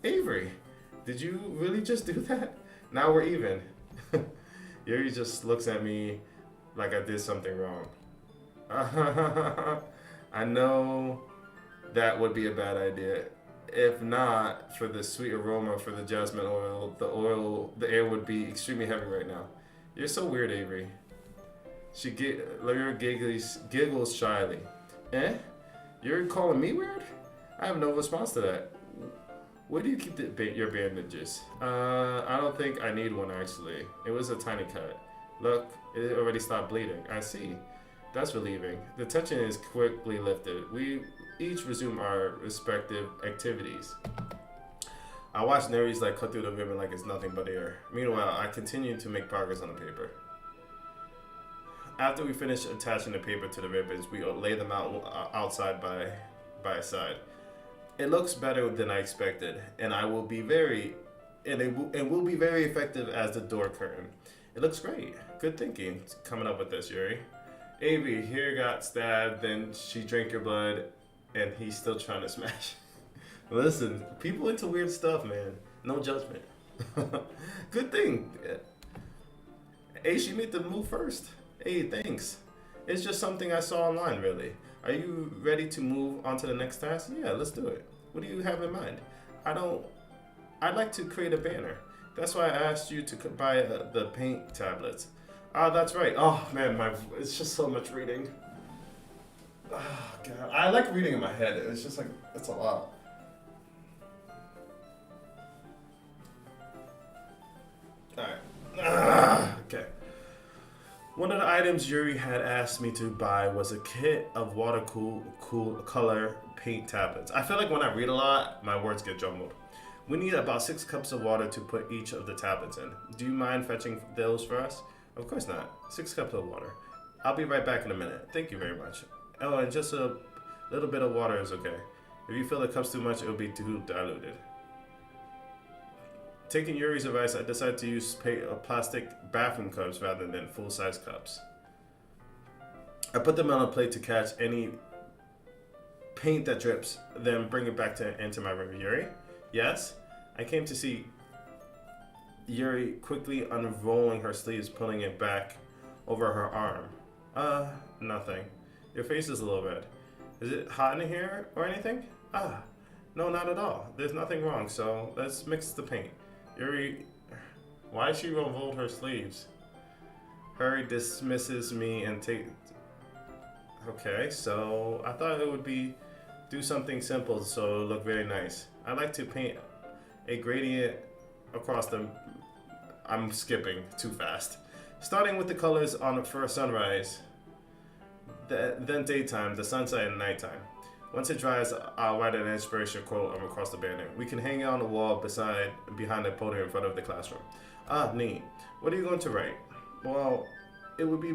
Speaker 1: Avery, did you really just do that? Now we're even. Yuri just looks at me like I did something wrong. I know that would be a bad idea. If not for the sweet aroma for the jasmine oil, the air would be extremely heavy right now. You're so weird, Avery. Lyra giggles shyly. Eh? You're calling me weird? I have no response to that. Where do you keep your bandages? I don't think I need one actually. It was a tiny cut. Look, it already stopped bleeding. I see. That's relieving. The tension is quickly lifted. We each resume our respective activities. I watch Neres cut through the ribbon like it's nothing but air. Meanwhile, I continue to make progress on the paper. After we finish attaching the paper to the ribbons, we lay them out outside by side. It looks better than I expected, and it will be very effective as the door curtain. It looks great. Good thinking, coming up with this, Yuri. Avery here got stabbed, then she drank your blood, and he's still trying to smash. Listen, people into weird stuff, man. No judgment. Good thing. Hey, she made the move first. Hey, thanks. It's just something I saw online, really. Are you ready to move on to the next task? Yeah, let's do it. What do you have in mind? I'd like to create a banner. That's why I asked you to buy the paint tablets. Ah, that's right. Oh, man, it's just so much reading. Oh, God. I like reading in my head. It's just it's a lot. Alright. Okay. One of the items Yuri had asked me to buy was a kit of cool color paint tablets. I feel like when I read a lot, my words get jumbled. We need about 6 cups of water to put each of the tablets in. Do you mind fetching those for us? Of course not. 6 cups of water. I'll be right back in a minute. Thank you very much. Oh, and just a little bit of water is okay. If you fill the cups too much, it'll be too diluted. Taking Yuri's advice, I decided to use plastic bathroom cups rather than full-size cups. I put them on a plate to catch any paint that drips, then bring it back into my room. Yuri? Yes? I came to see Yuri quickly unrolling her sleeves, pulling it back over her arm. Nothing. Your face is a little red. Is it hot in here or anything? No, not at all. There's nothing wrong, so let's mix the paint. Yuri, why did she unfold her sleeves? Hurry dismisses me and Okay, so I thought it would do something simple so it would look very nice. I like to paint a gradient across them. I'm skipping too fast. Starting with the colors for sunrise, then daytime, the sunset, and nighttime. Once it dries, I'll write an inspirational quote across the banner. We can hang it on the wall behind the podium in front of the classroom. Neat. What are you going to write? Well, it would be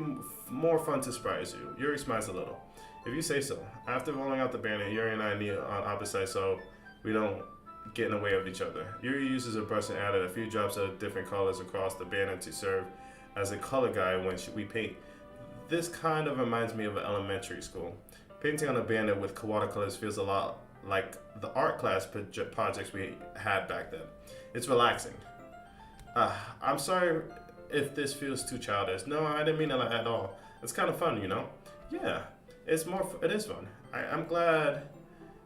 Speaker 1: more fun to surprise you. Yuri smiles a little. If you say so. After rolling out the banner, Yuri and I kneel on opposite sides so we don't get in the way of each other. Yuri uses a brush and added a few drops of different colors across the banner to serve as a color guide when we paint. This kind of reminds me of an elementary school. Painting on a banner with watercolors feels a lot like the art class projects we had back then. It's relaxing. I'm sorry if this feels too childish. No, I didn't mean it at all. It's kind of fun, you know? Yeah, it is fun. I'm glad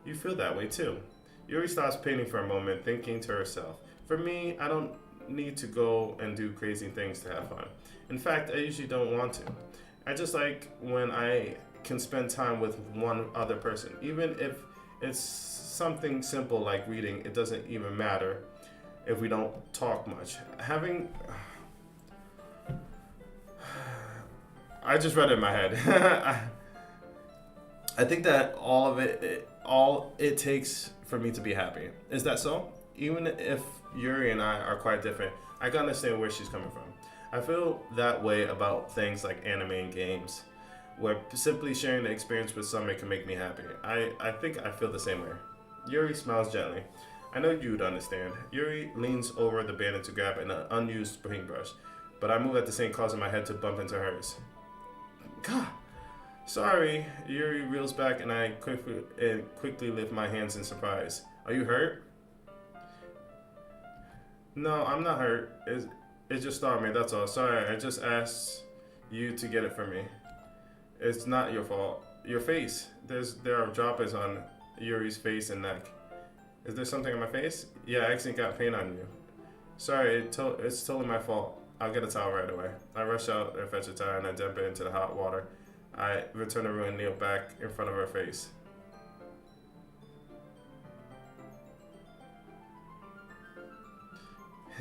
Speaker 1: you feel that way too. Yuri stops painting for a moment, thinking to herself, for me, I don't need to go and do crazy things to have fun. In fact, I usually don't want to. I just like when I can spend time with one other person, even if It's something simple like reading. It doesn't even matter if we don't talk much. I just read it in my head. I think that all it takes for me to be happy. Is that so? Even if Yuri and I are quite different, I can understand where she's coming from. I feel that way about things like anime and games, where simply sharing the experience with someone can make me happy. I think I feel the same way. Yuri smiles gently. I know you'd understand. Yuri leans over the bandit to grab an unused paintbrush, but I move at the same causing my head to bump into hers. God, sorry. Yuri reels back and I quickly lift my hands in surprise. Are you hurt? No, I'm not hurt. It just startled me, that's all. Sorry, I just asked you to get it for me. It's not your fault. Your face. There are droplets on Yuri's face and neck. Is there something on my face? Yeah, I accidentally got paint on you. Sorry, it's totally my fault. I'll get a towel right away. I rush out and fetch a towel and I dump it into the hot water. I return the room and kneel back in front of her face.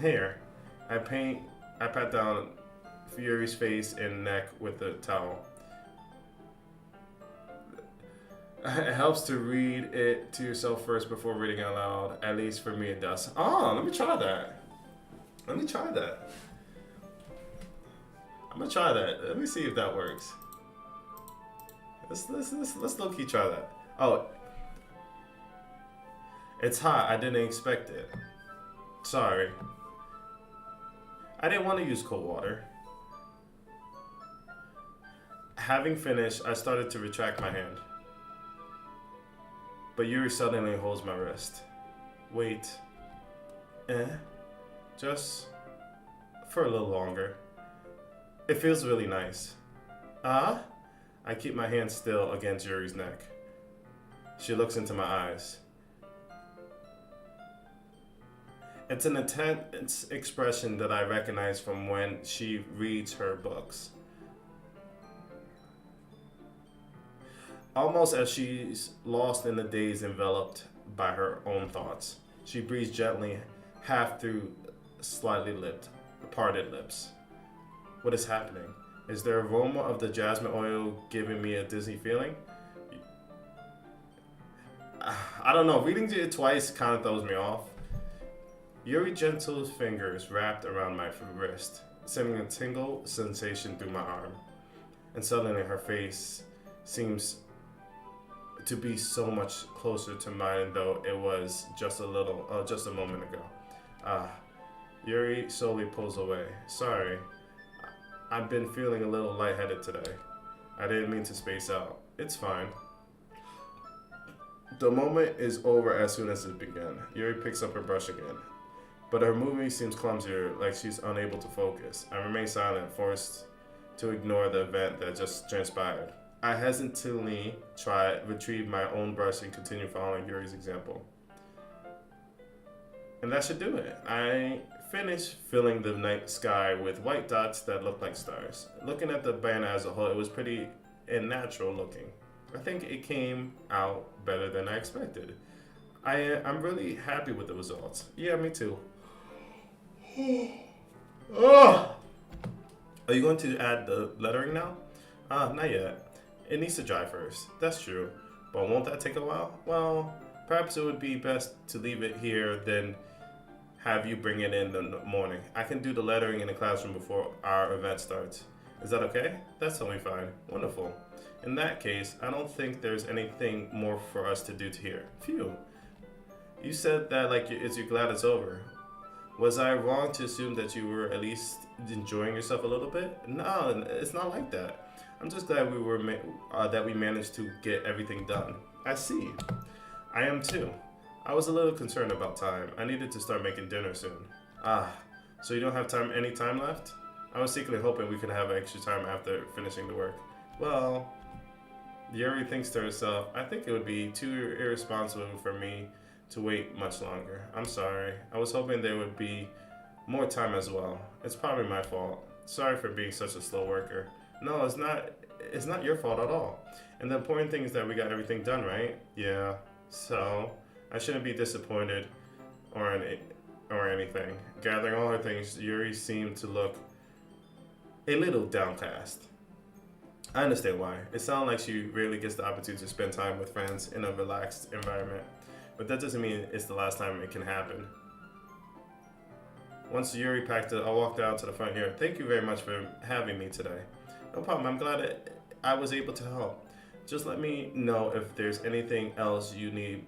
Speaker 1: Here, I pat down Fury's face and neck with the towel. It helps to read it to yourself first before reading out loud. At least for me it does. Oh, let me try that. I'm gonna try that. Let me see if that works. Let's low key try that. Oh, it's hot. I didn't expect it. Sorry. I didn't want to use cold water. Having finished, I started to retract my hand. But Yuri suddenly holds my wrist. Wait. Just for a little longer. It feels really nice. I keep my hand still against Yuri's neck. She looks into my eyes. It's an intense expression that I recognize from when she reads her books. Almost as she's lost in the daze enveloped by her own thoughts. She breathes gently, half through slightly parted lips. What is happening? Is the aroma of the jasmine oil giving me a dizzy feeling? I don't know. Reading it twice kind of throws me off. Yuri gentle fingers wrapped around my wrist, sending a tingle sensation through my arm. And suddenly her face seems to be so much closer to mine, though it was just a moment ago. Yuri slowly pulls away. Sorry, I've been feeling a little lightheaded today. I didn't mean to space out. It's fine. The moment is over as soon as it began. Yuri picks up her brush again, but her movement seems clumsier, like she's unable to focus. I remain silent, forced to ignore the event that just transpired. I hesitantly retrieve my own brush and continue following Yuri's example. And that should do it. I finished filling the night sky with white dots that looked like stars. Looking at the banner as a whole, it was pretty and natural looking. I think it came out better than I expected. I'm really happy with the results. Yeah, me too. Oh! Are you going to add the lettering now? Not yet. It needs to dry first. That's true. But won't that take a while? Well, perhaps it would be best to leave it here than have you bring it in the morning. I can do the lettering in the classroom before our event starts. Is that okay? That's totally fine. Wonderful. In that case, I don't think there's anything more for us to do here. Phew. You said that like you're glad it's over. Was I wrong to assume that you were at least enjoying yourself a little bit? No, it's not like that. I'm just glad that we managed to get everything done. I see. I am too. I was a little concerned about time. I needed to start making dinner soon. So you don't have any time left? I was secretly hoping we could have extra time after finishing the work. Well, Yuri thinks to herself, I think it would be too irresponsible for me to wait much longer. I'm sorry. I was hoping there would be more time as well. It's probably my fault. Sorry for being such a slow worker. No, it's not your fault at all. And the important thing is that we got everything done, right? Yeah. So I shouldn't be disappointed or anything. Gathering all her things, Yuri seemed to look a little downcast. I understand why. It sounds like she rarely gets the opportunity to spend time with friends in a relaxed environment, but that doesn't mean it's the last time it can happen. Once Yuri packed it, I walked out to the front yard. Thank you very much for having me today. No problem. I'm glad that I was able to help. Just let me know if there's anything else you need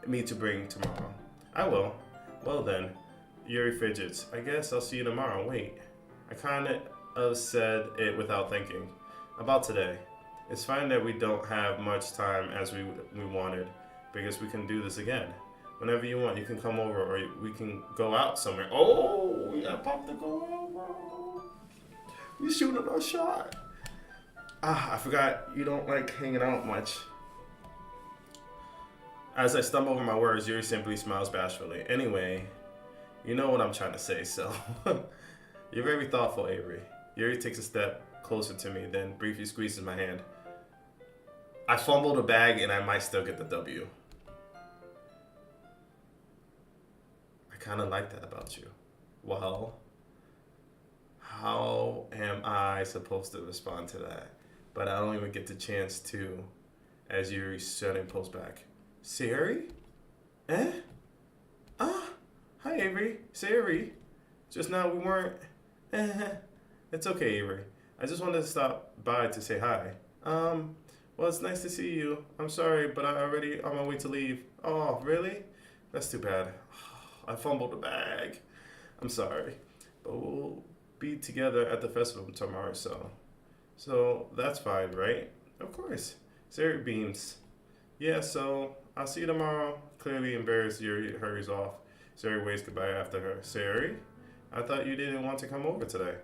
Speaker 1: me to bring tomorrow. I will. Well then, Yuri fidgets. I guess I'll see you tomorrow. Wait. I kind of said it without thinking. About today. It's fine that we don't have much time as we wanted, because we can do this again. Whenever you want, you can come over or we can go out somewhere. Oh, we got popped to go out, bro. We shooting our shot. I forgot you don't like hanging out much. As I stumble over my words, Yuri simply smiles bashfully. Anyway, you know what I'm trying to say, so. You're very thoughtful, Avery. Yuri takes a step closer to me, then briefly squeezes my hand. I fumbled a bag and I might still get the W. I kind of like that about you. Well, how am I supposed to respond to that? But I don't even get the chance to, as Yuri suddenly pulls back. Sari? Eh? Ah, hi Avery. Sari. Just now we weren't. It's okay, Avery. I just wanted to stop by to say hi. Well, it's nice to see you. I'm sorry, but I'm already on my way to leave. Oh, really? That's too bad. I fumbled the bag. I'm sorry. But we'll be together at the festival tomorrow, so that's fine, right? Of course. Sari beams. Yeah, so I'll see you tomorrow. Clearly embarrassed, Yuri hurries off. Sari waves goodbye after her. Sari? I thought you didn't want to come over today.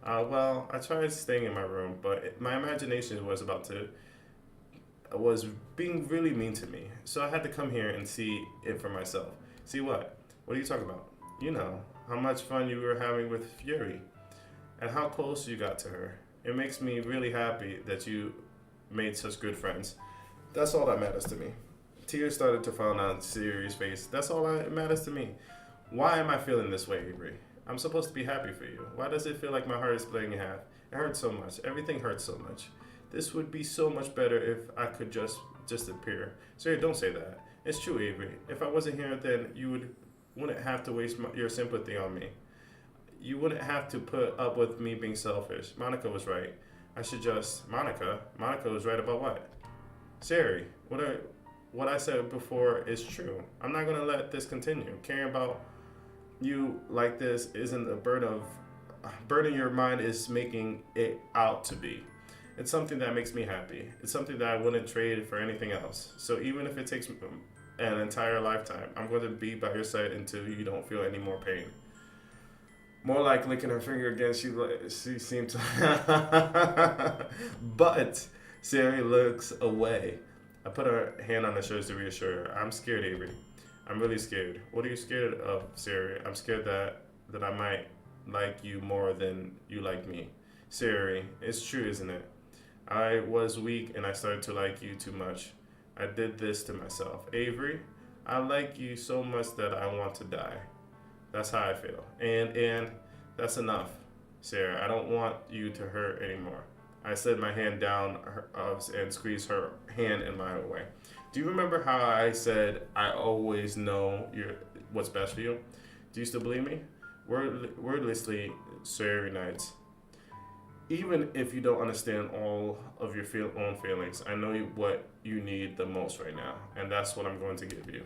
Speaker 1: Well, I tried staying in my room, but my imagination was being really mean to me. So I had to come here and see it for myself. See what? What are you talking about? You know, how much fun you were having with Yuri, and how close you got to her. It makes me really happy that you made such good friends. That's all that matters to me. Tears started to fall down Siri's face. That's all that matters to me. Why am I feeling this way, Avery? I'm supposed to be happy for you. Why does it feel like my heart is splitting in half? It hurts so much. Everything hurts so much. This would be so much better if I could just appear. Sorry, don't say that. It's true, Avery. If I wasn't here, then you wouldn't have to waste your sympathy on me. You wouldn't have to put up with me being selfish. Monica was right. I should just... Monica was right about what? Sari, what I said before is true. I'm not going to let this continue. Caring about you like this isn't a burden your mind is making it out to be. It's something that makes me happy. It's something that I wouldn't trade for anything else. So even if it takes an entire lifetime, I'm going to be by your side until you don't feel any more pain. More like licking her finger again, she seemed to... But Sari looks away. I put her hand on her shoulders to reassure her. I'm scared, Avery. I'm really scared. What are you scared of, Sari? I'm scared that I might like you more than you like me. Sari, it's true, isn't it? I was weak and I started to like you too much. I did this to myself. Avery, I like you so much that I want to die. That's how I feel. And that's enough, Sarah. I don't want you to hurt anymore. I slid my hand down and squeezed her hand in my way. Do you remember how I said I always know what's best for you? Do you still believe me? Wordlessly, Sarah nights. Even if you don't understand all of your own feelings, I know what you need the most right now, and that's what I'm going to give you.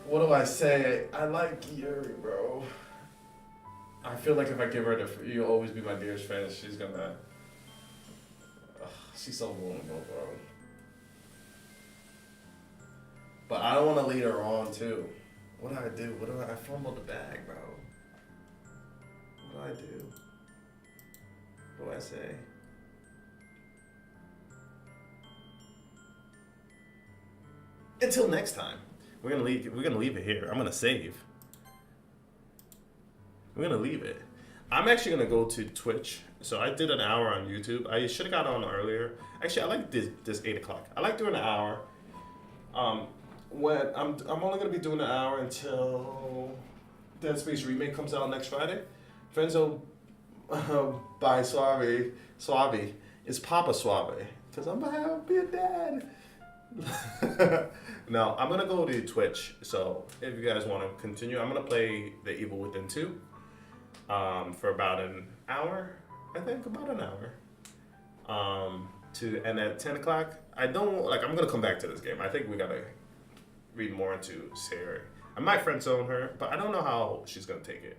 Speaker 1: What do I say? I like Yuri, bro. I feel like if I give her you'll always be my dearest friend, she's gonna... she's so vulnerable, bro. But I don't want to lead her on, too. What do I do? I fumbled the bag, bro. What do I do? What do I say? until next time, we're gonna leave it here. I'm gonna save. We're gonna leave it. I'm actually gonna go to Twitch. So I did an hour on YouTube. I should have got on earlier. Actually, I like this 8 o'clock. I like doing an hour. When I'm only gonna be doing an hour until Dead Space Remake comes out next Friday. Frenzo by Suave. It's Papa Suave. Because I'm gonna be a dad. No, I'm gonna go to Twitch. So if you guys want to continue, I'm gonna play The Evil Within 2 for about an hour. I think about an hour. And at 10 o'clock, I'm gonna come back to this game. I think we gotta read more into Sarah. I might friend zone her, but I don't know how she's gonna take it.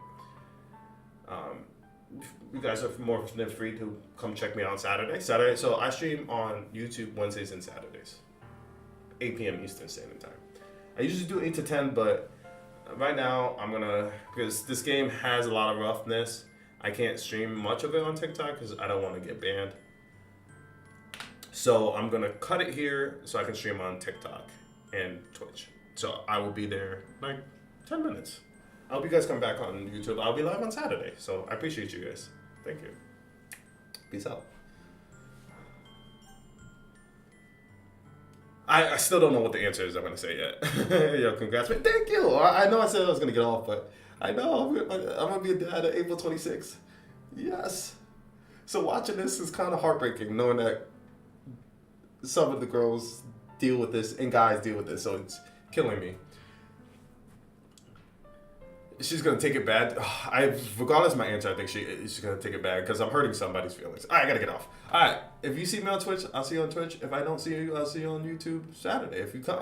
Speaker 1: You guys are more than free to come check me out on Saturday. So I stream on YouTube Wednesdays and Saturdays, 8 p.m. Eastern Standard Time. I usually do 8 to 10, but right now because this game has a lot of roughness, I can't stream much of it on TikTok because I don't want to get banned. So I'm gonna cut it here so I can stream on TikTok and Twitch. So I will be there like 10 minutes. I hope you guys come back on YouTube. I'll be live on Saturday. So I appreciate you guys. Thank you. Peace out. I still don't know what the answer is I'm going to say yet. Yo, congrats, man. Thank you. I know I said I was going to get off, but I know I'm going to be a dad at April 26th. Yes. So watching this is kind of heartbreaking, knowing that some of the girls deal with this and guys deal with this, so it's killing me. She's gonna take it bad. Regardless of my answer, I think she's gonna take it bad because I'm hurting somebody's feelings. All right, I gotta get off. All right, if you see me on Twitch, I'll see you on Twitch. If I don't see you, I'll see you on YouTube Saturday. If you come,